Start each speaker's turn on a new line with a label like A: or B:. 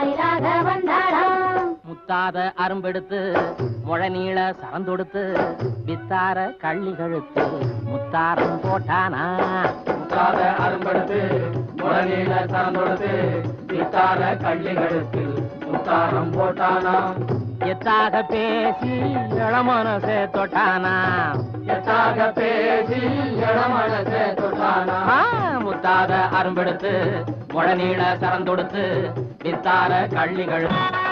A: மயிலாக வந்தாளாம்.
B: முத்தாத அரும்பெடுத்து முழநீள சரந்தொடுத்து வித்தார கள்ளி கழுத்து முத்தாரம் போட்டானா.
C: முத்தாத அரும்பெடுத்து முழநீள சரந்தொடுத்து வித்தார கள்ளி கழுத்து முத்தாரம் போட்டானா.
B: எத்தாக பேசி இளமனசே தொட்டானா.
C: எத்தாக பேசி இளமனசே தொட்டானா.
B: முத்தாத அரும்பெடுத்து முழநீள சரந்தொடுத்து வித்தார கள்ளி கழுத்து